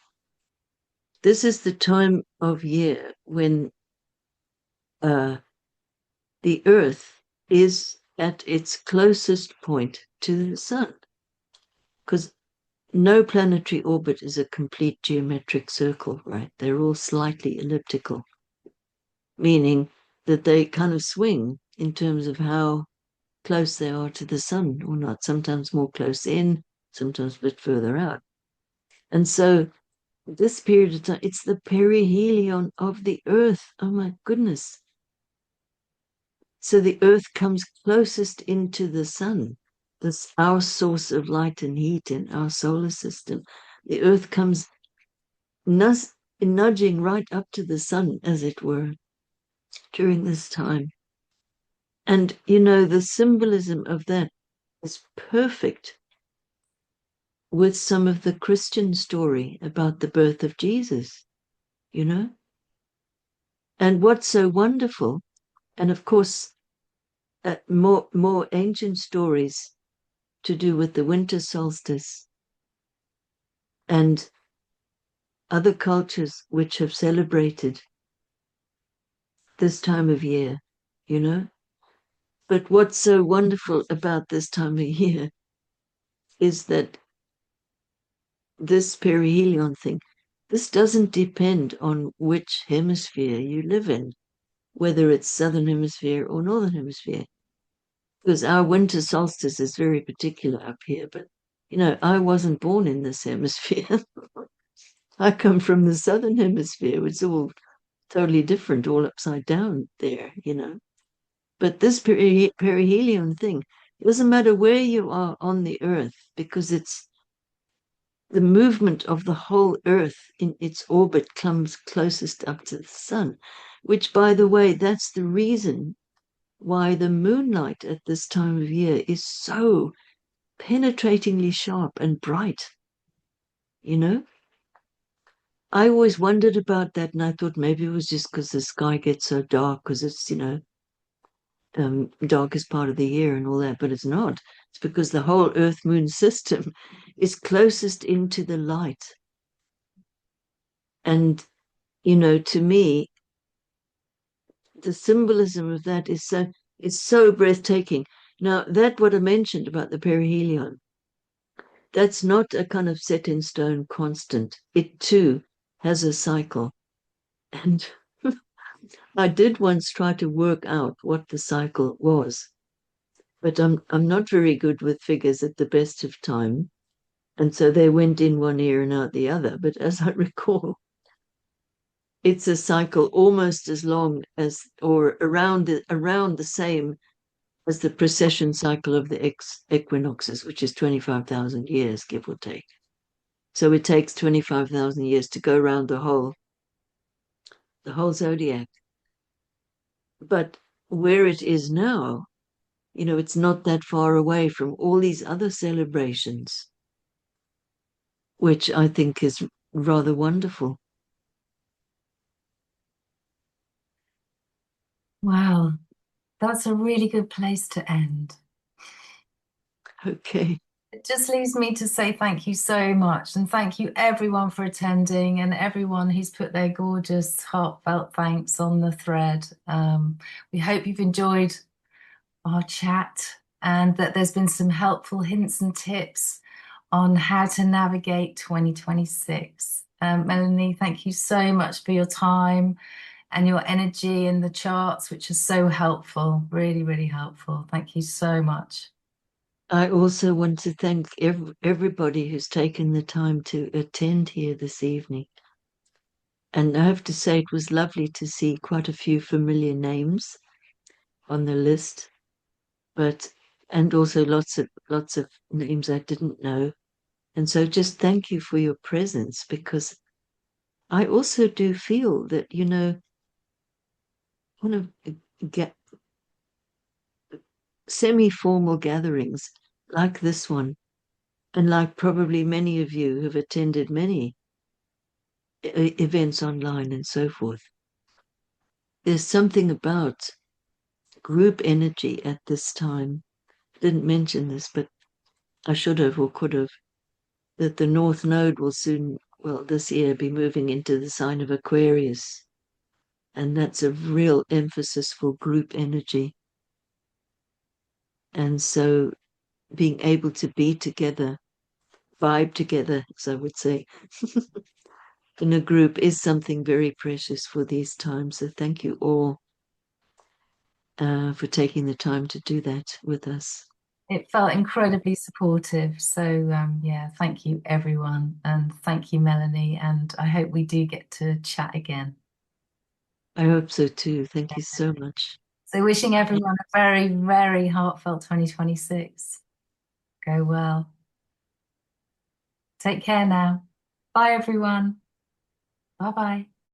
this is the time of year when uh, the Earth is at its closest point to the Sun, because no planetary orbit is a complete geometric circle, right? They're all slightly elliptical, meaning that they kind of swing in terms of how close they are to the sun or not, sometimes more close in, sometimes a bit further out. And so this period of time, it's the perihelion of the Earth. Oh my goodness. So the Earth comes closest into the sun. That's our source of light and heat in our solar system. The Earth comes nudging right up to the sun, as it were, during this time. And, the symbolism of that is perfect with some of the Christian story about the birth of Jesus, you know? And what's so wonderful, and of course, more ancient stories to do with the winter solstice and other cultures which have celebrated this time of year, you know? But what's so wonderful about this time of year is that this perihelion thing, this doesn't depend on which hemisphere you live in, whether it's southern hemisphere or northern hemisphere, because our winter solstice is very particular up here. But I wasn't born in this hemisphere. I come from the southern hemisphere. It's all totally different, all upside down there. But this perihelion thing, it doesn't matter where you are on the earth, because it's the movement of the whole earth in its orbit comes closest up to the sun, which, by the way, that's the reason why the moonlight at this time of year is so penetratingly sharp and bright. I always wondered about that, and I thought maybe it was just because the sky gets so dark, because it's, darkest part of the year and all that, but it's not. It's because the whole Earth Moon system is closest into the light. And, to me, the symbolism of that is so breathtaking. Now, that what I mentioned about the perihelion, that's not a kind of set in stone constant. It too has a cycle. And I did once try to work out what the cycle was, but I'm not very good with figures at the best of time. And so they went in one ear and out the other. But as I recall, it's a cycle almost as long as, or around the same as the precession cycle of the equinoxes, which is 25,000 years, give or take. So it takes 25,000 years to go around the whole zodiac. But where it is now, it's not that far away from all these other celebrations, which I think is rather wonderful. Wow, that's a really good place to end. Okay. It just leaves me to say thank you so much. And thank you everyone for attending and everyone who's put their gorgeous, heartfelt thanks on the thread. We hope you've enjoyed our chat and that there's been some helpful hints and tips on how to navigate 2026. Melanie, thank you so much for your time and your energy in the charts, which is so helpful, really, really helpful. Thank you so much. I also want to thank everybody who's taken the time to attend here this evening. And I have to say, it was lovely to see quite a few familiar names on the list, and also lots of names I didn't know. And so just thank you for your presence, because I also do feel that, one of get semi-formal gatherings like this one, and like probably many of you who've attended many events online and so forth, there's something about group energy at this time. I didn't mention this, but I should have or could have, that the North Node will soon, well, this year, be moving into the sign of Aquarius. And that's a real emphasis for group energy. And so being able to be together, vibe together, as I would say, in a group is something very precious for these times. So thank you all for taking the time to do that with us. It felt incredibly supportive. So, yeah, thank you, everyone. And thank you, Melanie. And I hope we do get to chat again. I hope so too. Thank you so much. So, wishing everyone a very, very heartfelt 2026. Go well. Take care now. Bye, everyone. Bye-bye.